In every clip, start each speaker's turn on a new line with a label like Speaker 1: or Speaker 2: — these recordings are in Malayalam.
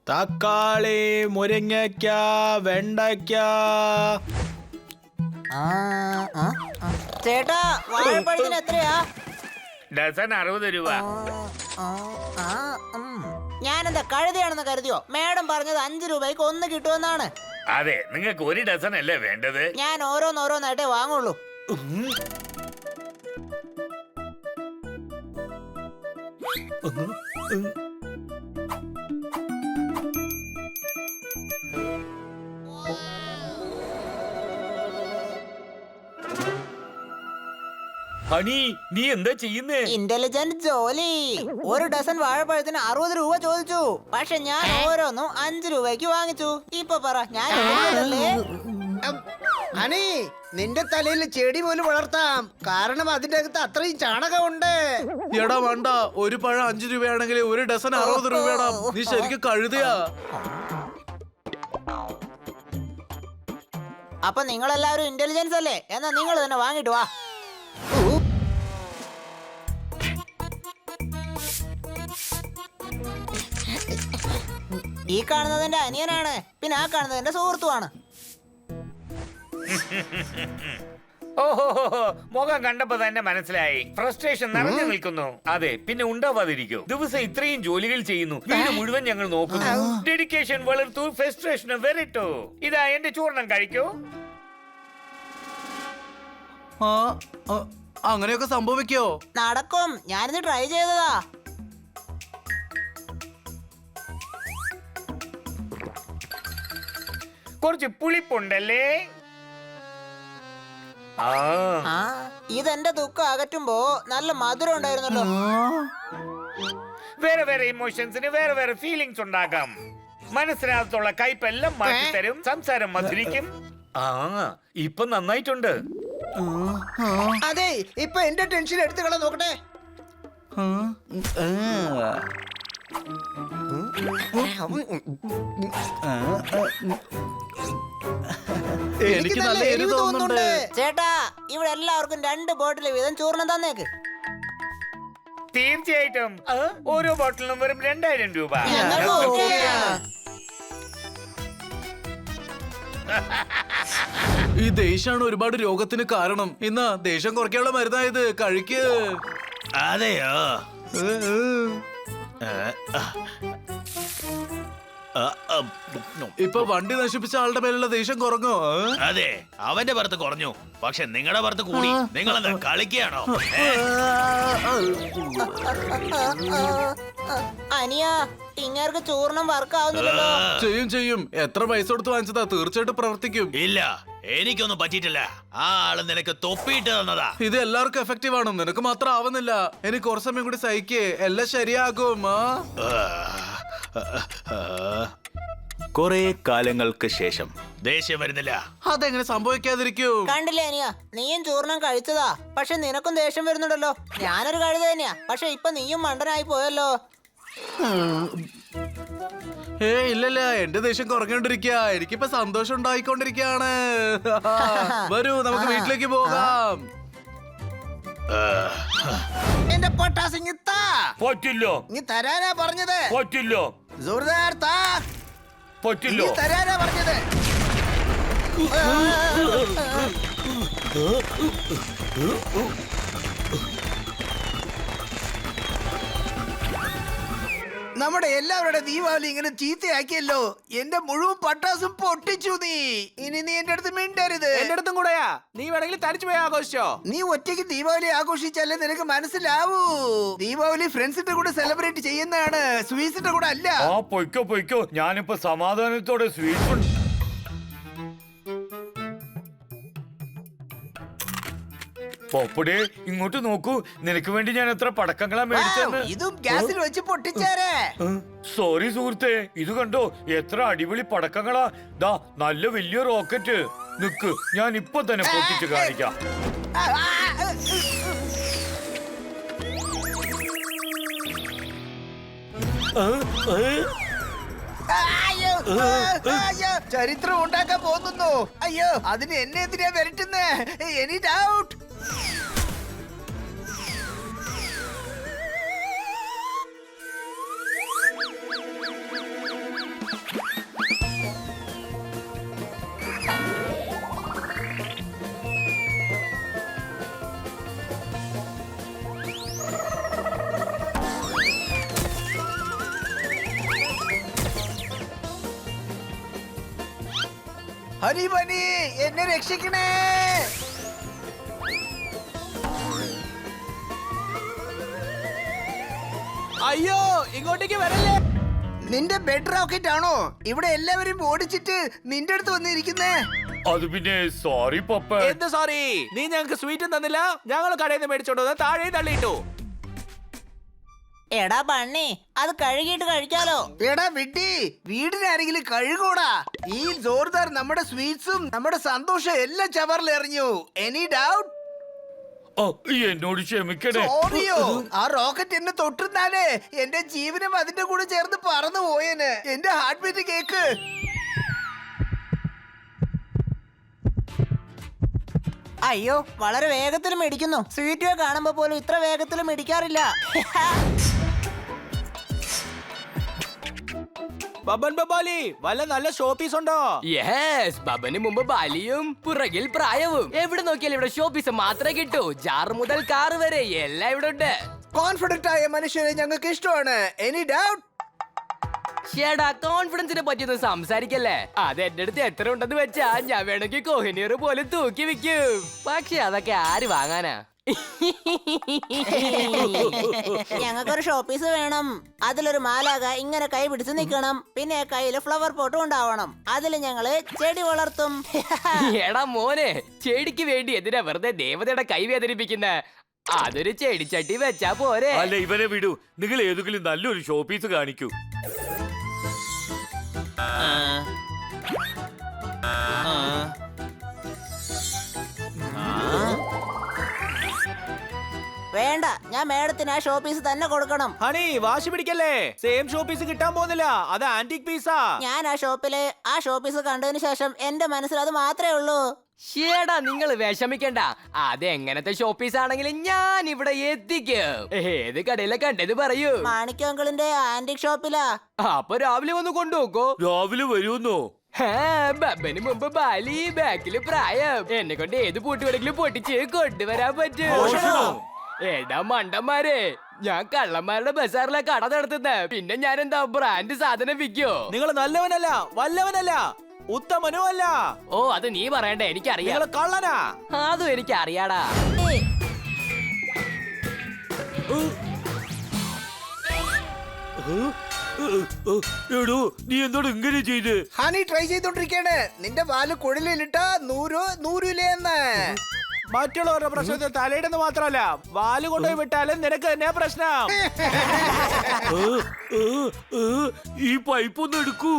Speaker 1: തക്കാളി, മുരിങ്ങയ്ക്ക, വെണ്ടയ്ക്ക.
Speaker 2: ചേട്ടാ വാഴപ്പഴത്തിന് എത്രയാ?
Speaker 3: ഡസൻ 60 രൂപ.
Speaker 2: ഞാനെന്താ കഴുതയാണെന്ന് കരുതിയോ? മേഡം പറഞ്ഞത് 5 രൂപയ്ക്ക് 1 കിട്ടുമെന്നാണ്.
Speaker 3: അതെ, നിങ്ങൾക്ക് 1 ഡസൻ അല്ലേ വേണ്ടത്?
Speaker 2: ഞാൻ ഓരോന്നോരോന്നായിട്ടേ വാങ്ങുള്ളൂ.
Speaker 3: ഹണി, നീ എന്താ ചെയ്യുന്നേ?
Speaker 2: ഇന്റലിജന്റ് ജോലി. 1 ഡസൻ വാഴപ്പഴത്തിന് 60 രൂപ ചോദിച്ചു. പക്ഷെ ഞാൻ ഓരോന്നും 5 രൂപയ്ക്ക് വാങ്ങിച്ചു. ഇപ്പൊ പറ, ഞാൻ
Speaker 4: ഹണി, നിന്റെ തലയിൽ ചെടി പോലും വളർത്താം. കാരണം അതിന്റെ അകത്ത് അത്രയും ചാണകമുണ്ട്.
Speaker 1: എടാ വേണ്ട, ഒരു പഴം 5 രൂപയാണെങ്കിൽ 1 ഡസൻ 60 രൂപയാടാ. നീ ശരിക്കും കഴുതയാ.
Speaker 2: അപ്പൊ നിങ്ങളെല്ലാവരും ഇന്റലിജൻസ് അല്ലേ? എന്നാ നിങ്ങൾ തന്നെ വാങ്ങിട്ട് വാ. ഈ കാണുന്നത് എന്റെ അനിയനാണ്. പിന്നെ ആ കാണുന്നത് എന്റെ സുഹൃത്തുമാണ്.
Speaker 3: ഓഹോ, മുഖം കണ്ടപ്പോ തന്നെ മനസ്സിലായി. ഫ്രസ്ട്രേഷൻ നിറഞ്ഞു നിൽക്കുന്നു. അതെ, പിന്നെ ഉണ്ടാവാതിരിക്കോ? ദിവസം ഇത്രയും ജോലികൾ ചെയ്യുന്നു, വീട് മുഴുവൻ ഞങ്ങൾ നോക്കുന്നു. ഡെഡിക്കേഷൻ വളർത്തു, ഫ്രസ്ട്രേഷൻ വരട്ടു. ഇതാ എന്റെ ചൂർണം കഴിക്കൂ.
Speaker 1: അങ്ങനെയൊക്കെ സംഭവിക്കോ?
Speaker 2: നടക്കും. ഞാനിത് ട്രൈ ചെയ്തതാ.
Speaker 3: കുറച്ച് പുളിപ്പുണ്ടല്ലേ?
Speaker 2: ഇതെന്റെ ദുഃഖം അകറ്റുമ്പോ നല്ല മധുരം ഉണ്ടായിരുന്നല്ലോ.
Speaker 3: വേറെ വേറെ ഇമോഷൻസിന് വേറെ വേറെ ഫീലിങ്സ് ഉണ്ടാകാം. മനസ്സിനകത്തുള്ള കയ്പെല്ലാം മാറ്റിത്തരും, സംസാരം മധുരിക്കും. ഇപ്പൊ നന്നായിട്ടുണ്ട്.
Speaker 4: അതെ, ഇപ്പൊ എന്റെ ടെൻഷൻ എടുത്തുകളെ നോക്കട്ടെ.
Speaker 1: എനിക്ക് നല്ല എരിവ് തോന്നുന്നുണ്ട്.
Speaker 2: ചേട്ടാ, ഇവിടെ എല്ലാവർക്കും 2 ബോട്ടിൽ വീതം ചൂർണം തന്നേക്ക്.
Speaker 3: തീർച്ചയായിട്ടും. ഓരോ ബോട്ടിലിനും വെറും 2000 രൂപ.
Speaker 1: ഈ ദേഷ്യാണ് ഒരുപാട് രോഗത്തിന് കാരണം. ഇന്ന് ദേഷ്യം കുറയ്ക്കാനുള്ള മരുന്നായത്. കഴിക്ക്.
Speaker 5: അതെയോ?
Speaker 1: ഇപ്പൊ വണ്ടി നശിപ്പിച്ച ആളുടെ മേലുള്ള ദേഷ്യം കുറഞ്ഞോ?
Speaker 5: അതെ, അവന്റെ പുറത്ത് കുറഞ്ഞു. പക്ഷെ നിങ്ങളുടെ പുറത്ത് കൂടി. നിങ്ങളെന്താ കളിക്കുകയാണോ?
Speaker 2: അനിയ, ഇങ്ങേർക്ക് ചൂർണം വർക്ക് ആവുന്നില്ലല്ലോ.
Speaker 1: ചെയ്യും. എത്ര പൈസ കൊടുത്ത് വാങ്ങിച്ചതാ? തീർച്ചയായിട്ടും പ്രവർത്തിക്കും.
Speaker 5: ഇല്ല, എനിക്കൊന്നും പറ്റിയിട്ടില്ല. ആ ആള് നിനക്ക് തൊപ്പിയിട്ട് തന്നതാ.
Speaker 1: ഇത് എല്ലാവർക്കും എഫക്റ്റീവ് ആണ്, നിനക്ക് മാത്രം ആവുന്നില്ല. എനിക്ക് കുറച്ച് സമയം കൂടി സഹിക്കേ, എല്ലാം ശരിയാകും.
Speaker 5: കുറെ കാലങ്ങൾക്ക് ശേഷം ദേഷ്യം വരുന്നില്ല.
Speaker 1: അതെങ്ങനെ സംഭവിക്കാതിരിക്കും?
Speaker 2: കണ്ടില്ലേ അനിയ, നീയും ചൂർണം കഴിച്ചതാ. പക്ഷെ നിനക്കും ദേഷ്യം വരുന്നുണ്ടല്ലോ. ഞാനൊരു കഴുത തന്നെയാ, പക്ഷെ ഇപ്പൊ നീയും മണ്ടനായി പോയല്ലോ.
Speaker 1: ഇല്ലല്ല, എന്റെ ദേഷ്യം കുറഞ്ഞോണ്ടിരിക്കുക. എനിക്കിപ്പോ സന്തോഷം ഉണ്ടായിക്കൊണ്ടിരിക്കയാണ്. വരൂ, നമുക്ക് വീട്ടിലേക്ക് പോകാം.
Speaker 4: എന്റെ പൊട്ടാസിങ്
Speaker 3: പറ്റില്ലോ.
Speaker 4: നീ തരാനാ പറഞ്ഞത്.
Speaker 3: പറ്റില്ലോ.
Speaker 4: ജോർദാർ താ.
Speaker 3: പറ്റില്ലോ.
Speaker 4: നീ തരാനാ പറഞ്ഞത്. നമ്മുടെ എല്ലാവരുടെ ദീപാവലി ഇങ്ങനെ ചീത്തയാക്കിയല്ലോ. എന്റെ മുഴുവൻ പട്ടാസും പൊട്ടിച്ചു നീ. ഇനി നീ എന്റെ അടുത്ത് മിണ്ടരുത്.
Speaker 6: എന്റെ അടുത്തും കൂടെയാ. നീ വേണമെങ്കിൽ തനിച്ചു പോയി ആഘോഷിച്ചോ.
Speaker 4: നീ ഒറ്റയ്ക്ക് ദീപാവലി ആഘോഷിച്ചാലേ നിനക്ക് മനസ്സിലാവൂ. ദീപാവലി ഫ്രണ്ട്സിന്റെ കൂടെ സെലിബ്രേറ്റ് ചെയ്യുന്നതാണ്, സ്വീറ്റ്സിന്റെ കൂടെ അല്ല.
Speaker 3: പൊയ്ക്കോ. ഞാനിപ്പോ സമാധാനത്തോടെ സ്വീറ്റ്സ് പോപ്പടേ, ഇങ്ങോട്ട് നോക്കൂ. നിനക്ക് വേണ്ടി ഞാൻ എത്ര പടക്കങ്ങളാ മേടിച്ചെന്ന്.
Speaker 4: ഇതും ഗ്യാസിൽ വെച്ച് പൊട്ടിച്ചേരെ.
Speaker 3: സോറി സുഹൃത്തെ, ഇത് കണ്ടോ, എത്ര അടിപൊളി പടക്കങ്ങളാ. ദാ നല്ല വലിയ റോക്കറ്റ്. നിക്ക്, ഞാൻ ഇപ്പൊ തന്നെ പൊട്ടിച്ച് കാണിക്കാം.
Speaker 4: ചരിത്രം ഉണ്ടാക്കാൻ പോകുന്നു. അയ്യോ, അതിന് എന്നെ എന്തിനാ വരട്ടുന്നേ? Any doubt. ഹരി ബനി എന്നെ രക്ഷിക്കണേ.
Speaker 6: അയ്യോ ഇങ്ങോട്ടേക്ക് വരല്ലേ.
Speaker 4: നിന്റെ ബെഡ് റോക്കറ്റ് ആണോ ഇവിടെ എല്ലാവരും ഓടിച്ചിട്ട് നിന്റെ അടുത്ത് വന്നിരിക്കുന്നേ?
Speaker 3: അത് പിന്നെ സോറി പപ്പ.
Speaker 6: എന്ത് സോറി? നീ ഞങ്ങൾക്ക് സ്വീറ്റും തന്നില്ല, ഞങ്ങൾ കടയിൽ നിന്ന് മേടിച്ചോണ്ട് വന്ന് താഴെ തള്ളിയിട്ടു.
Speaker 2: എടാ ബണ്ണി, അത് കഴുകിയിട്ട് കഴിക്കാലോ.
Speaker 4: എടാ വിഡ്ഢി, വീടിന് ആരെങ്കിലും കഴുകൂടാ. ഈ ജോർദാർ നമ്മുടെ സ്വീറ്റ്സും നമ്മുടെ സന്തോഷം എല്ലാം ചവറിൽ എറിഞ്ഞു. Any doubt?
Speaker 3: എന്നോട് ക്ഷമിക്കണേ.
Speaker 4: സോറിയോ? ആ റോക്കറ്റ് എന്നെ തൊട്ടിരുന്നാലേ എന്റെ ജീവനും അതിന്റെ കൂടെ ചേർന്ന് പറന്നു പോയേന്. എന്റെ ഹാർട്ട് ബീറ്റ് കേക്ക്.
Speaker 2: അയ്യോ, വളരെ വേഗത്തിൽ മിടിക്കുന്നു. സ്വീറ്റ് കാണുമ്പോ പോലും ഇത്ര വേഗത്തിൽ മിടിക്കാറില്ല.
Speaker 6: ബബൻ ബബാലി, വല്ല നല്ല ഷോപ്പീസ് ഉണ്ടോ?
Speaker 7: യെസ്, ബബന് മുമ്പ് ബാലിയും പുറകിൽ പ്രായവും. എവിടെ നോക്കിയാലും ഇവിടെ ഷോപ്പീസ് മാത്രമേ കിട്ടൂ. ജാർ മുതൽ കാർ വരെ എല്ലാം ഇവിടെ ഉണ്ട്.
Speaker 4: കോൺഫിഡന്റ് ആയ മനുഷ്യരെ ഞങ്ങൾക്ക് ഇഷ്ടമാണ്. Any doubt?
Speaker 7: ഷേടാ, കോൺഫിഡൻസിനെ പറ്റിയൊന്നും സംസാരിക്കല്ലേ. അത് എന്റെ അടുത്ത് എത്ര ഉണ്ടെന്ന് വെച്ചാ ഞാൻ വേണമെങ്കിൽ കോഹിനീർ പോലും തൂക്കി വിൽക്കും. പക്ഷെ അതൊക്കെ ആര് വാങ്ങാനാ?
Speaker 2: ഞങ്ങൾക്കൊരു ഷോപ്പീസ് വേണം. അതിലൊരു മാലാക ഇങ്ങനെ കൈ പിടിച്ച് നിൽക്കണം. പിന്നെ കയ്യില് ഫ്ലവർ പോട്ടും ഉണ്ടാവണം. അതിൽ ഞങ്ങള് ചെടി വളർത്തും.
Speaker 7: എടാ മോനെ, ചെടിക്ക് വേണ്ടി എന്തിനാ വെറുതെ ദേവതയുടെ കൈ വേദനിപ്പിക്കുന്ന? അതൊരു ചെടിച്ചട്ടി വെച്ചാ പോരെ.
Speaker 3: അല്ല, ഇവനെ വിടൂ. നിങ്ങൾ ഏതെങ്കിലും നല്ലൊരു ഷോപ്പീസ് കാണിക്കൂ.
Speaker 2: വേണ്ട, ഞാൻ മേഡത്തിന് ആ ഷോപ്പീസ് തന്നെ കൊടുക്കണം.
Speaker 6: ഹണി, വാശി പിടിക്കല്ലേ. സെയിം ഷോപ്പീസ് കിട്ടാൻ പോകുന്നില്ല. അത് ആന്റിക് പീസാ.
Speaker 2: ഞാൻ ആ ഷോപ്പീസ് കണ്ടതിന് ശേഷം എന്റെ മനസ്സിൽ അത് മാത്രമേ ഉള്ളൂ.
Speaker 7: ഷേടാ, നിങ്ങൾ വിഷമിക്കണ്ട. അതെങ്ങനത്തെ ഷോപ്പീസ് ആണെങ്കിലും ഞാൻ ഇവിടെ എത്തിക്കും. ഏത് കടയിലെ കണ്ടത് പറയൂ.
Speaker 2: മാണിക്യങ്കിളിന്റെ ആന്റിക് ഷോപ്പിലാ.
Speaker 7: അപ്പൊ രാവിലെ വന്ന് കൊണ്ടുപോക്കോ.
Speaker 3: രാവിലെ വരുമെന്നോ?
Speaker 7: ബബന് മുമ്പ് ബാലി, ബാക്കില് പ്രായം. എന്നെ കൊണ്ട് ഏത് പൂട്ട് വേണമെങ്കിലും പൊട്ടിച്ച് കൊണ്ടുവരാൻ പറ്റും. എടാ മണ്ടന്മാരെ, ഞാൻ കള്ളന്മാരുടെ ബസാറിലെ കട നടത്തുന്നത്. പിന്നെ ഞാൻ എന്താ ബ്രാൻഡ് സാധനം വിൽക്കോ?
Speaker 6: നിങ്ങൾ നല്ലവനല്ല, വല്ലവനല്ല, ഉത്തമനും അല്ല.
Speaker 7: ഓ, അത് നീ പറയണ്ട, എനിക്കറിയാം.
Speaker 6: നിങ്ങൾ കള്ളനാ.
Speaker 7: അതും എനിക്കറിയാടാ.
Speaker 3: എടോ, നീ എന്നോട് ഇങ്ങനെ ചെയ്ത്?
Speaker 4: ഹണി ട്രൈ ചെയ്തോണ്ടിരിക്കാണ്. നിന്റെ വാല് കുഴലിലിട്ട നൂരൂലെന്ന്.
Speaker 6: മറ്റുള്ളവരുടെ പ്രശ്നത്തിൽ തലയിടുന്ന മാത്രമല്ല, വാല് കൊണ്ടുപോയി വിട്ടാലും നിനക്ക് തന്നെ പ്രശ്നം.
Speaker 3: ഈ പൈപ്പ് ഒന്ന് എടുക്കൂ.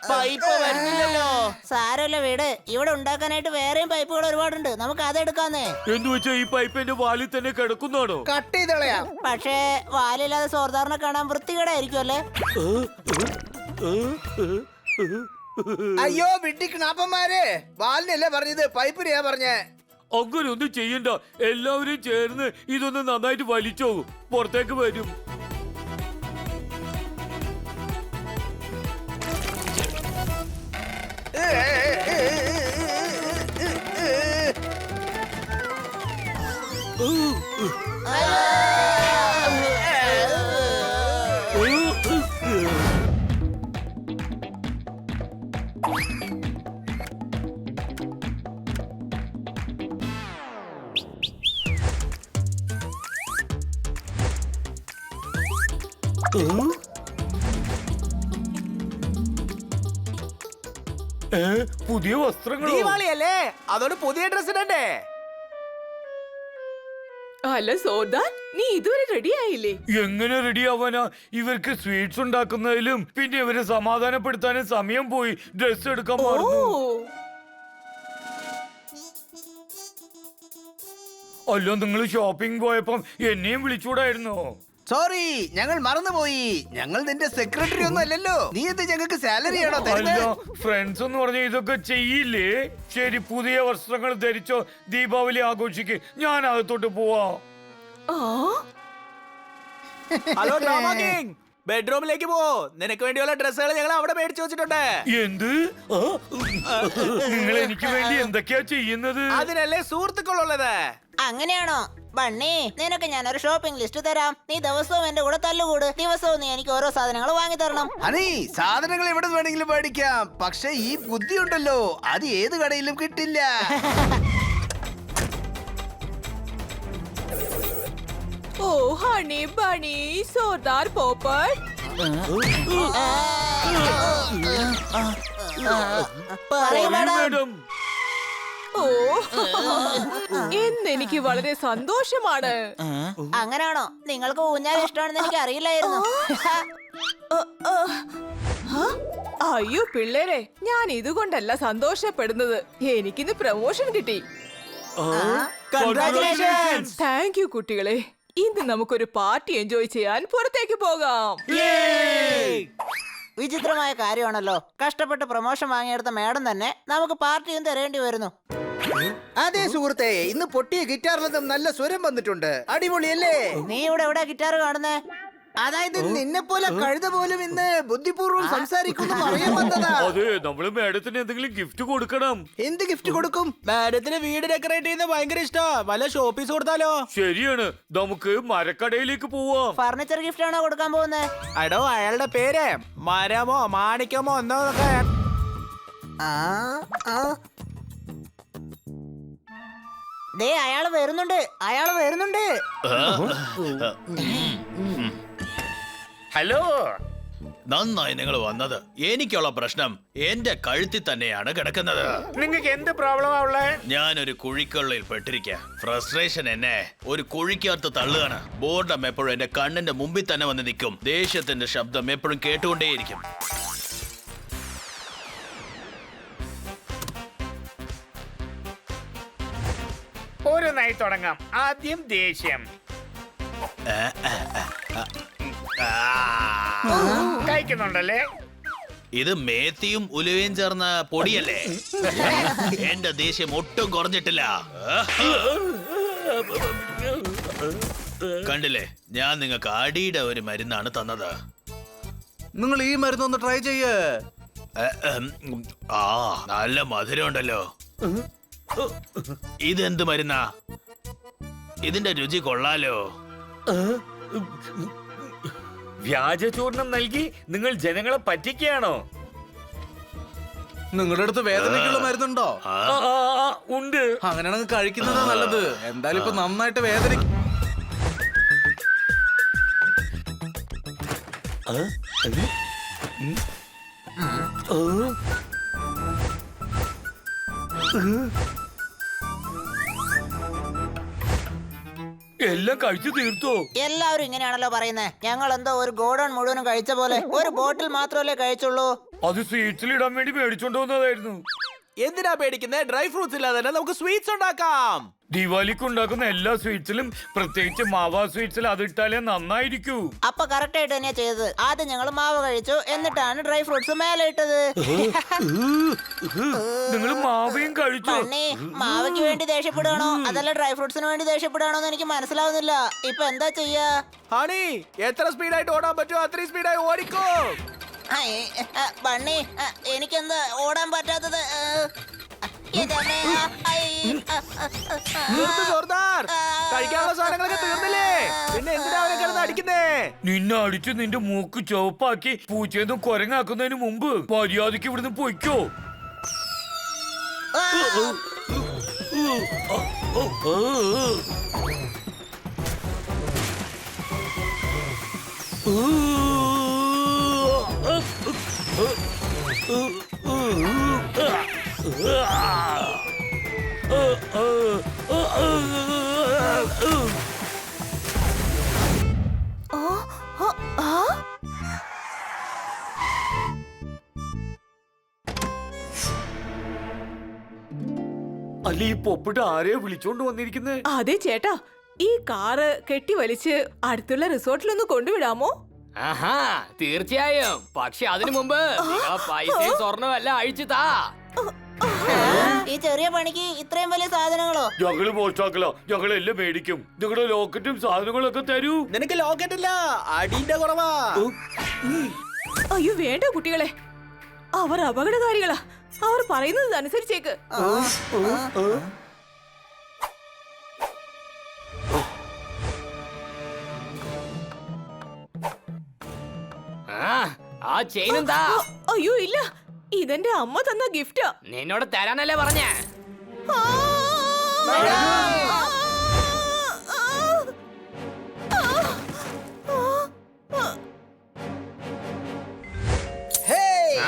Speaker 6: പൈപ്പ് വരുന്നില്ലല്ലോ.
Speaker 2: സാരമില്ല, വീട് ഇവിടെ ഉണ്ടാക്കാനായിട്ട് വേറെയും പൈപ്പുകൾ ഒരുപാടുണ്ട്. നമുക്ക് അതെടുക്കാന്നേ.
Speaker 3: എന്ന് വെച്ചാ ഈ പൈപ്പ് എന്റെ വാലിൽ തന്നെ കിടക്കുന്നാണോ?
Speaker 4: കട്ട് ചെയ്ത് കളയാം.
Speaker 2: പക്ഷേ വാലില്ലാതെ സോർദാറിനെ കാണാൻ വൃത്തികേടായിരിക്കും അല്ലേ?
Speaker 4: അയ്യോ വിഡ്ഢി ക്നാപ്പന്മാരെ, വാലിനല്ലേ പറഞ്ഞത്, പൈപ്പിനെയാ പറഞ്ഞേ.
Speaker 3: അങ്ങനെ ഒന്നും ചെയ്യണ്ട. എല്ലാവരും ചേർന്ന് ഇതൊന്ന് നന്നായിട്ട് വലിച്ചോ, പുറത്തേക്ക് വരും. പുതിയ വസ്ത്രങ്ങൾ.
Speaker 6: ദീപാവളിയല്ലേ, അതോട് പുതിയ ഡ്രസ് ഇടണ്ടേ?
Speaker 8: അല്ല സോർദാർ, നീ ഇതുവരെ റെഡി ആയില്ലേ?
Speaker 3: എങ്ങനെ റെഡി ആവാനാ? ഇവർക്ക് സ്വീറ്റ്സ് ഉണ്ടാക്കുന്നതിലും പിന്നെ ഇവരെ സമാധാനപ്പെടുത്താനും സമയം പോയി. ഡ്രസ് എടുക്കാൻ
Speaker 8: ഓ,
Speaker 3: മറന്നു. അല്ലോ, നിങ്ങൾ ഷോപ്പിംഗ് പോയപ്പം എന്നെയും വിളിച്ചൂടായിരുന്നോ?
Speaker 4: സോറി, ഞങ്ങൾ മറന്നുപോയി. ഞങ്ങൾ നിന്റെ സെക്രട്ടറി ഒന്നും അല്ലല്ലോ. നീ എന്ത് ഞങ്ങൾക്ക് സാലറി ആണോ
Speaker 3: അല്ല,
Speaker 4: തരുന്നത്?
Speaker 3: ഫ്രണ്ട്സ് എന്ന് പറഞ്ഞ ഇതൊക്കെ ചെയ്യില്ലേ? ശരി, പുതിയ വസ്ത്രങ്ങൾ ധരിച്ചോ, ദീപാവലി ആഘോഷിക്ക്. ഞാൻ അകത്തോട്ട് പോവാ.
Speaker 8: ആ,
Speaker 6: ഹലോ ഡ്രാമ കിങ്, ബെഡ്റൂമിലേക്ക് പോ. നിനക്ക് വേണ്ടിയുള്ള ഡ്രസ്സുകൾ ഞങ്ങൾ അവിടെ മേടിച്ചു വെച്ചിട്ടുണ്ട്.
Speaker 3: എന്ത്? നിങ്ങൾ എനിക്ക് വേണ്ടി എന്തൊക്കെയാ ചെയ്യുന്നത്?
Speaker 6: അതിനല്ലേ സുഹൃത്തുക്കളുള്ളത്.
Speaker 2: അങ്ങനെയാണോ? ബണ്ണി, നിനക്ക് ഞാനൊരു ഷോപ്പിംഗ് ലിസ്റ്റ് തരാം. നീ ദിവസവും എന്റെ കൂടെ തല്ലുകൂട്. ദിവസവും നീ എനിക്ക് ഓരോ സാധനങ്ങൾ വാങ്ങി തരണം.
Speaker 4: ഹണി, സാധനങ്ങൾ എവിടെ വേണമെങ്കിലും മേടിക്കാം. പക്ഷെ ഈ ബുദ്ധി ഉണ്ടല്ലോ, അത് ഏത് കടയിലും കിട്ടില്ല.
Speaker 8: ഓ ഹണി ബണി സർദാർ പോപ്പട്ട്.
Speaker 2: പറയൂ മാഡം.
Speaker 8: ഓ എന്നെനിക്ക് വളരെ സന്തോഷമാണ്.
Speaker 2: അങ്ങനാണോ? നിങ്ങൾക്ക് ഊഞ്ഞാൽ ഇഷ്ടമാണെന്ന് എനിക്ക് അറിയില്ലായിരുന്നു.
Speaker 8: അയ്യോ പിള്ളേരെ, ഞാൻ ഇതുകൊണ്ടല്ല സന്തോഷപ്പെടുന്നത്. എനിക്കിന്ന് പ്രമോഷൻ കിട്ടി. താങ്ക് യു കുട്ടികളെ. ഇന്ന് നമുക്കൊരു പാർട്ടി എൻജോയ് ചെയ്യാൻ പുറത്തേക്ക് പോകാം.
Speaker 2: വിചിത്രമായ കാര്യമാണല്ലോ, കഷ്ടപ്പെട്ട് പ്രൊമോഷൻ വാങ്ങിയെടുത്ത മാഡം തന്നെ നമുക്ക് പാർട്ടിയും തരേണ്ടി വരുന്നു.
Speaker 4: അതെ സുഹൃത്തെ, ഇന്ന് പൊട്ടിയ ഗിറ്റാറിൽ നിന്നും നല്ല സ്വരം വന്നിട്ടുണ്ട്. അടിപൊളിയല്ലേ?
Speaker 2: നീ ഇവിടെ എവിടെ ഗിറ്റാർ കാണുന്നേ?
Speaker 4: അതായത് നിന്നെ പോലെ കഴുത പോലും ഇന്ന് ബുദ്ധിപൂർവ്വം സംസാരിക്കുന്നു പറയാൻ വന്നതാ.
Speaker 3: അതെ, നമ്മള് മാഡത്തിന് എന്തെങ്കിലും ഗിഫ്റ്റ് കൊടുക്കണം.
Speaker 4: എന്ത് ഗിഫ്റ്റ് കൊടുക്കും?
Speaker 6: മാഡത്തിന് വീട് ഡെക്കറേറ്റ് ചെയ്യുന്നത് ഭയങ്കര ഇഷ്ടാ. വല്ല ഷോപ്പീസ് കൊടുത്താലോ?
Speaker 3: ശരിയാണ്, നമുക്ക് മരക്കടയിലേക്ക് പോവാം.
Speaker 2: ഫർണിച്ചർ ഗിഫ്റ്റ് ആണോ കൊടുക്കാൻ പോകുന്നത്?
Speaker 6: അടോ, അയാളുടെ പേര് മരമോ മാണിക്കമോ എന്നൊക്കെ.
Speaker 2: ദേ അയാള് വരുന്നുണ്ട്, അയാള് വരുന്നുണ്ട്.
Speaker 3: ഹലോ,
Speaker 5: നന്നായി നിങ്ങൾ വന്നത്. എനിക്കുള്ള പ്രശ്നം എന്റെ കഴുത്തിൽ തന്നെയാണ് കിടക്കുന്നത്.
Speaker 3: നിങ്ങൾക്ക് എന്ത് പ്രോബ്ലമാ ഉള്ളേ?
Speaker 5: ഞാനൊരു കുഴിക്കുള്ളിൽ പെട്ടിരിക്കുക. ഫ്രസ്ട്രേഷൻ എന്നെ ഒരു കുഴിക്കകത്ത് തള്ളുകയാണ്. ബോർഡം എപ്പോഴും എന്റെ കണ്ണിന്റെ മുമ്പിൽ തന്നെ വന്ന് നിൽക്കും. ദേഷ്യത്തിന്റെ ശബ്ദം എപ്പോഴും കേട്ടുകൊണ്ടേയിരിക്കും.
Speaker 3: ഓരോന്നായി തുടങ്ങാം. ആദ്യം ദേഷ്യം. കഴിക്കുന്നുണ്ടല്ലേ?
Speaker 5: ഇത് മേത്തിയും ഉലുവയും ചേർന്ന പൊടിയല്ലേ? എന്റെ ദേഷ്യം ഒട്ടും കുറഞ്ഞിട്ടില്ല. കണ്ടില്ലേ, ഞാൻ നിങ്ങൾക്ക് അടിയുടെ ഒരു മരുന്നാണ് തന്നത്.
Speaker 1: നിങ്ങൾ ഈ മരുന്നൊന്ന് ട്രൈ ചെയ്യേ.
Speaker 5: ആ, നല്ല മധുരം ഉണ്ടല്ലോ. ഇതെന്ത് മരുന്നാ? ഇതിന്റെ രുചി കൊള്ളാലോ.
Speaker 3: വ്യാജചൂർണം നൽകി നിങ്ങൾ ജനങ്ങളെ പറ്റിക്കുകയാണോ?
Speaker 1: നിങ്ങളുടെ അടുത്ത് വേദനയ്ക്കുള്ള മരുന്നുണ്ടോ?
Speaker 3: ഉണ്ട്.
Speaker 1: അങ്ങനെയാണെങ്കിൽ കഴിക്കുന്നതാ നല്ലത്. എന്തായാലും ഇപ്പൊ നന്നായിട്ട് വേദന.
Speaker 3: എല്ലാം കഴിച്ചു തീർത്തോ?
Speaker 2: എല്ലാവരും ഇങ്ങനെയാണല്ലോ പറയുന്നത്. ഞങ്ങൾ എന്തോ ഒരു ഗോഡൌൺ മുഴുവനും കഴിച്ച പോലെ. ഒരു ബോട്ടിൽ മാത്രമല്ലേ കഴിച്ചുള്ളൂ.
Speaker 3: അത് സ്വീറ്റ്സിൽ ഇടാൻ വേണ്ടി മേടിച്ചോണ്ട് വന്നതായിരുന്നു.
Speaker 6: എന്തിനാ പേടിക്കുന്നത്? ഡ്രൈ ഫ്രൂട്ട്സ് ഇല്ലാതെ തന്നെ നമുക്ക് സ്വീറ്റ്സ് ഉണ്ടാക്കാം.
Speaker 3: ദിവാലിക്ക് ഉണ്ടാക്കുന്ന എല്ലാ സ്വീറ്റ്സിലും, പ്രത്യേകിച്ച് മാവാ സ്വീറ്റ്സിൽ അത് ഇട്ടാലേ നന്നായിരിക്കൂ.
Speaker 2: അപ്പൊ കറക്റ്റ് ആയിട്ട് തന്നെയാ ചെയ്തത്. ആദ്യം ഞങ്ങൾ മാവ് കഴിച്ചു, എന്നിട്ടാണ് ഡ്രൈ ഫ്രൂട്ട്സ് മേലെ ഇട്ടത്.
Speaker 3: നിങ്ങൾ മാവയും കഴിച്ചു.
Speaker 2: പണ്ണി, മാവയ്ക്ക് വേണ്ടി ദേഷ്യപ്പെടുകയാണോ അതല്ല ഡ്രൈ ഫ്രൂട്ട്സിന് വേണ്ടി ദേഷ്യപ്പെടുകയാണോ എന്ന് എനിക്ക് മനസ്സിലാവുന്നില്ല. ഇപ്പൊ എന്താ ചെയ്യാ?
Speaker 6: ഹണി, എത്ര സ്പീഡായിട്ട് ഓടാൻ പറ്റുമോ അത്രയും സ്പീഡായി ഓടിക്കോ.
Speaker 2: ബണ്ണി, എനിക്കെന്താ ഓടാൻ പറ്റാത്തത്?
Speaker 6: ജോർദാർ, കഴിക്കാനുള്ള സാധനങ്ങളൊക്കെ തീർന്നില്ലേ? പിന്നെ എന്തിനാ അവരെ കിടന്ന് അടിക്കുന്നേ?
Speaker 3: നിന്നെ അടിച്ച് നിന്റെ മൂക്ക് ചുവപ്പാക്കി പൂച്ചയൊന്നും കൊരങ്ങാക്കുന്നതിന് മുമ്പ് മര്യാദക്ക് ഇവിടുന്ന് പൊയ്ക്കോ. അല്ല, ഈ പൊപ്പിട്ട് ആരെയോ വിളിച്ചോണ്ട് വന്നിരിക്കുന്നേ?
Speaker 8: അതെ ചേട്ടാ, ഈ കാറ് കെട്ടി വലിച്ച് അടുത്തുള്ള റിസോർട്ടിലൊന്ന് കൊണ്ടുവിടാമോ?
Speaker 7: ആഹാ, തീർച്ചയായും. പക്ഷെ അതിനു മുമ്പ് നിങ്ങൾ പൈസയും സ്വർണ്ണവും എല്ലാം അഴിച്ചു താ.
Speaker 2: ഈ ചെറിയ പണിക്ക് ഇത്രയും വലിയ സാധനങ്ങളോ?
Speaker 3: ഞങ്ങള് മോഷ്ടാക്കല, ഞങ്ങളെല്ലാം മേടിക്കും. നിങ്ങളുടെ ലോക്കറ്റും സാധനങ്ങളൊക്കെ തരൂ.
Speaker 6: നിനക്ക് ലോക്കറ്റ് ഇല്ല, അടിന്റെ കുറവാ.
Speaker 8: അയ്യോ വേണ്ട കുട്ടികളെ, അവർ അപകടകാരികളാ. അവർ പറയുന്നത് അനുസരിച്ചേക്ക്.
Speaker 7: ആ ചെയിൻ എന്താ?
Speaker 8: അയ്യോ ഇല്ല, ഇതെന്റെ അമ്മ തന്ന ഗിഫ്റ്റാ.
Speaker 7: നിന്നോട് തരാനല്ലേ പറഞ്ഞേ?
Speaker 8: ആ!
Speaker 4: ഹേയ്,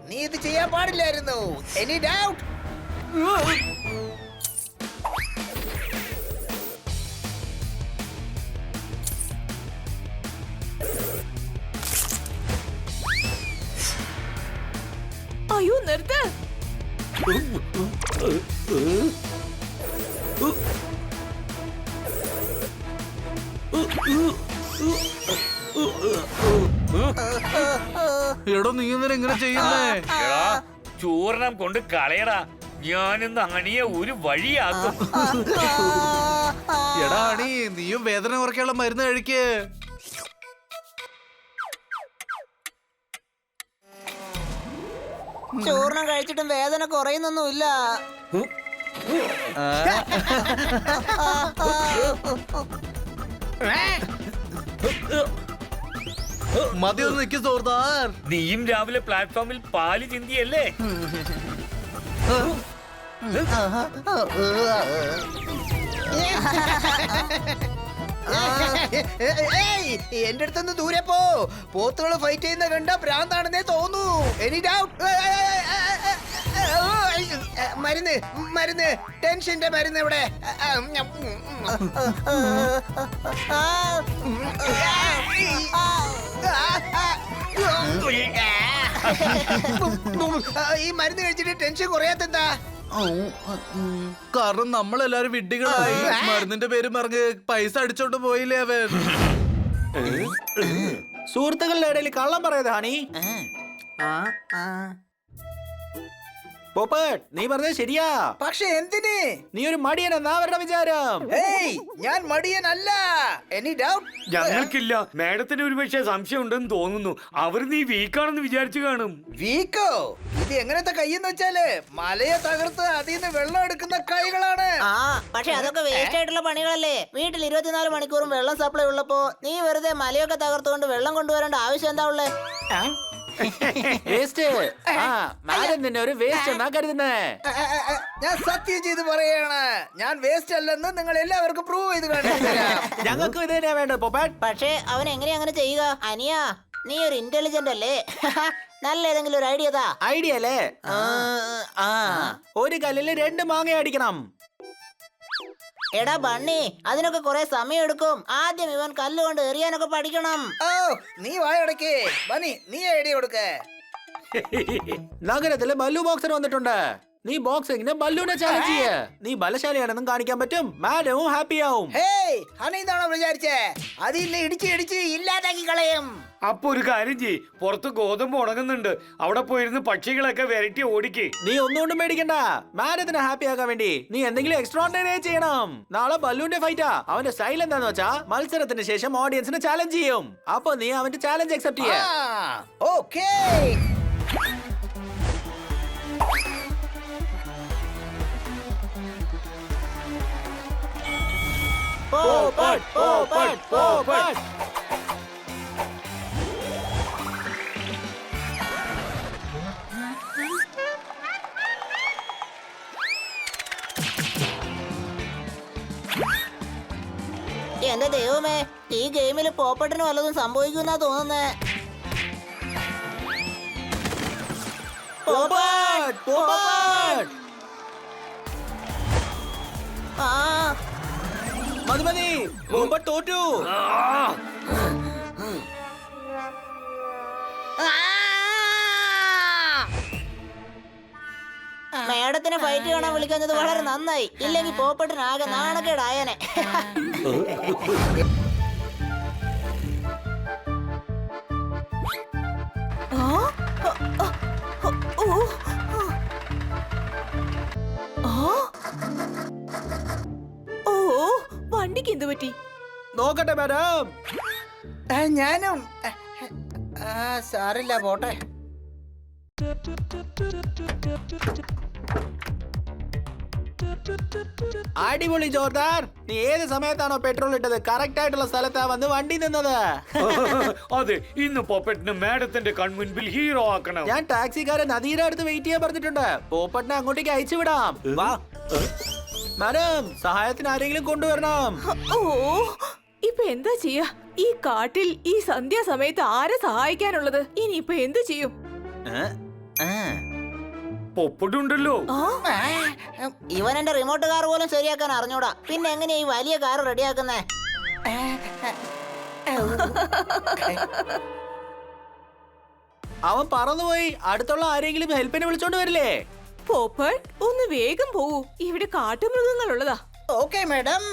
Speaker 4: നീ ഇത് ചെയ്യാൻ പാടില്ലായിരുന്നു. Any doubt?
Speaker 8: അയ്യോ നിർത്ത്.
Speaker 1: എടോ നീ എന്തിനാ ഇങ്ങനെ ചെയ്യുന്നേ?
Speaker 3: എടാ, ചൂർണം കൊണ്ട് കളയടാ. ഞാനിന്ന് അണിയെ ഒരു വഴിയാക്കും.
Speaker 1: എടാ അണി, നീയും വേദന കുറയ്ക്കാനുള്ള മരുന്ന് കഴിക്ക്.
Speaker 2: ചോറിനും കഴിച്ചിട്ടും വേദന കുറയുന്നൊന്നുമില്ല.
Speaker 1: മതി ഒന്ന് നിക്ക് സോർദാർ.
Speaker 3: നീയും രാവിലെ പ്ലാറ്റ്ഫോമിൽ പാല് ചിന്തിയല്ലേ?
Speaker 4: എന്റെ അടുത്തൊന്ന് ദൂരെ പോ. പോത്തുകള് ഫൈറ്റ് ചെയ്യുന്ന കണ്ട ഭ്രാന്താണെന്നേ തോന്നൂ. Any doubt? മരുന്ന് മരുന്ന് ടെൻഷന്റെ മരുന്ന് എവിടെ? ഈ മരുന്ന് കഴിച്ചിട്ട് ടെൻഷൻ കുറയാത്തെന്താ?
Speaker 1: കാരണം നമ്മളെല്ലാരും വിഡ്ഢികളായി. മരുന്നിന്റെ പേര് പറഞ്ഞ് പൈസ അടിച്ചോണ്ട് പോയില്ലേ അവൻ.
Speaker 6: സുഹൃത്തുക്കളുടെ ഇടയിൽ കള്ളം പറയാതെ ഹണി. പോപ്പട്ട്, നീ പറഞ്ഞത് ശരിയാ.
Speaker 4: പക്ഷെ എന്തിന്?
Speaker 6: നീ ഒരു മടിയനെന്നാ അവരുടെ വിചാരം.
Speaker 4: ഹേയ്, ഞാൻ മടിയനല്ല. Any doubt?
Speaker 3: ഞങ്ങൾക്കില്ല. മാഡത്തിന് ഒരുപക്ഷെ സംശയം ഉണ്ടെന്ന് തോന്നുന്നു. അവർ നീ വീക്കാണെന്ന് വിചാരിച്ചു കാണും.
Speaker 4: വീക്കോ? ഇത് എങ്ങനത്തെ കൈയെന്ന് വെച്ചാല് മലയെ തകർത്ത് അതിന്ന് വെള്ളം എടുക്കുന്ന കൈകളാണ്.
Speaker 2: ആ പക്ഷെ അതൊക്കെ വേസ്റ്റ് ആയിട്ടുള്ള പണികളല്ലേ. വീട്ടിൽ 24 മണിക്കൂറും വെള്ളം സപ്ലൈ ഉള്ളപ്പോ നീ വെറുതെ മലയൊക്കെ തകർത്തുകൊണ്ട് വെള്ളം കൊണ്ടുവരേണ്ട ആവശ്യം എന്താ ഉള്ളേ?
Speaker 6: വേസ്റ്റ്. നിന്നെ ഒരു വേസ്റ്റ് എന്നാ കരുതുന്നേ.
Speaker 4: ഞാൻ സത്യം ചെയ്ത് പറയാണ്, ഞാൻ വേസ്റ്റ് അല്ലെന്ന് നിങ്ങൾ എല്ലാവർക്കും പ്രൂവ് ചെയ്ത് കാണിച്ചു തരാം.
Speaker 6: ഞങ്ങൾക്ക് ഇത് തന്നെയാ വേണ്ടത് പോപ്പട്ട്.
Speaker 2: പക്ഷേ അവൻ എങ്ങനെ അങ്ങനെ ചെയ്യുക? അനിയ, നീ ഒരു ഇന്റലിജന്റ് അല്ലേ? നല്ല ഏതെങ്കിലും ഒരു ഐഡിയ താ.
Speaker 6: ഐഡിയ അല്ലേ? ഒരു കല്ലില് 2 മാങ്ങ അടിക്കണം.
Speaker 2: എടാ ബണ്ണി, അതിനൊക്കെ കുറെ സമയം എടുക്കും. ആദ്യം ഇവൻ കല്ലുകൊണ്ട് എറിയാനൊക്കെ പഠിക്കണം.
Speaker 4: ഓ, നീ വായടക്കേ. ബനി, നീ ഐഡിയ കൊടുക്കേ.
Speaker 6: നഗരത്തില് ബല്ലു ബോക്സർ വന്നിട്ടുണ്ട്. നീ ബോക്സിംഗിന് ബല്ലുവിനെ ചാലഞ്ച് ചെയ്യ. നീ ബലശാലിയാണെന്നും കാണിക്കാൻ പറ്റും. മാഡവും ഹാപ്പി ആവും.
Speaker 4: ഹേയ്, ഹണി എന്നാണോ വിചാരിച്ചേ? അതിൽ ഇടിച്ച് ഇടിച്ച് ഇല്ലാതാക്കി കളയും.
Speaker 3: അപ്പൊ ഒരു കാര്യം ചെയ്യ്, പുറത്ത് ഗോതമ്പ് ഉണങ്ങുന്നുണ്ട്. അവിടെ പോയിരുന്ന് പക്ഷികളൊക്കെ വിരട്ടി ഓടിക്ക്.
Speaker 6: നീ ഒന്നുകൊണ്ടും പേടിക്കണ്ട. മാഡത്തിനെ ഹാപ്പി ആക്കാൻ വേണ്ടി നീ എന്തെങ്കിലും എക്സ്ട്രോർഡിനറി ചെയ്യണം. നാളെ ബല്ലൂന്റെ ഫൈറ്റാ. അവന്റെ സ്റ്റൈൽ എന്താന്ന് വെച്ചാ മത്സരത്തിന് ശേഷം ഓഡിയൻസിനെ ചാലഞ്ച് ചെയ്യും. അപ്പൊ നീ അവന്റെ ചാലഞ്ച് അക്സെപ്റ്റ് ചെയ്യ.
Speaker 4: ഓക്കേ.
Speaker 6: പോപ്പട്ട്, പോപ്പട്ട്, പോപ്പട്ട്.
Speaker 2: എന്റെ ദൈവമേ, ഈ ഗെയിമിൽ പോപ്പട്ടിന് വല്ലതും സംഭവിക്കുന്നാ തോന്നുന്നേ.
Speaker 6: പോപ്പട്ട്, പോപ്പട്ട്.
Speaker 2: ആ
Speaker 6: മതി മതി, പോപ്പട്ട് തോറ്റു.
Speaker 2: മേഡത്തിനെ ഫൈറ്റ് കാണാൻ വിളിക്കുന്നത് വളരെ നന്നായി. ഇല്ലെങ്കിൽ പോപ്പട്ടിന് ആകെ നാണക്കേടായനെ.
Speaker 8: ഓ, വണ്ടിക്ക് എന്ത് പറ്റി?
Speaker 6: നോക്കട്ടെ മാഡം.
Speaker 4: ഞാനും സാറില്ല, പോട്ടെ.
Speaker 6: അടിപൊളി ജോർദാർ, നീ ഏത് സമയത്താണോ പെട്രോൾ ഇട്ടത് കറക്റ്റ് ആയിട്ടുള്ള സ്ഥലത്താ വന്ന് വണ്ടി നിന്നത്.
Speaker 3: അതെ, ഇന്ന് പോപ്പറ്റിന് മാഡത്തിന്റെ കൺമുൻപിൽ ഹീറോ ആക്കണം.
Speaker 6: ഞാൻ ടാക്സിക്കാരൻ നദീയുടെ അടുത്ത് വെയിറ്റ് ചെയ്യാൻ പറഞ്ഞിട്ടുണ്ട്. പോപ്പട്ടിനെ അങ്ങോട്ടേക്ക് അയച്ചു വിടാം. വാ മാഡം, സഹായത്തിന് ആരെങ്കിലും കൊണ്ടുവരണം.
Speaker 8: ഓ, ഇപ്പൊ എന്താ ചെയ്യാ? ഈ കാട്ടിൽ ഈ സന്ധ്യാസമയത്ത് ആരെ സഹായിക്കാനുള്ളത്? ഇനിയിപ്പൊ എന്ത് ചെയ്യും?
Speaker 3: പൊപ്പട്ടുണ്ടല്ലോ.
Speaker 2: ഇവൻ എന്റെ റിമോട്ട് കാർ പോലും ശരിയാക്കാൻ അറിഞ്ഞൂടാ, പിന്നെ എങ്ങനെയാ ഈ വലിയ കാർ റെഡിയാക്കുന്നേ?
Speaker 6: അവൻ പറന്നുപോയി. അടുത്തുള്ള ആരെങ്കിലും ഹെൽപ്പിനെ വിളിച്ചോണ്ട് വരില്ലേ?
Speaker 8: പോപ്പട്ട്, ഒന്ന് വേഗം പോവൂ, ഇവിടെ കാട്ടുമൃഗങ്ങൾ ഉള്ളതാ.
Speaker 2: Okay madam.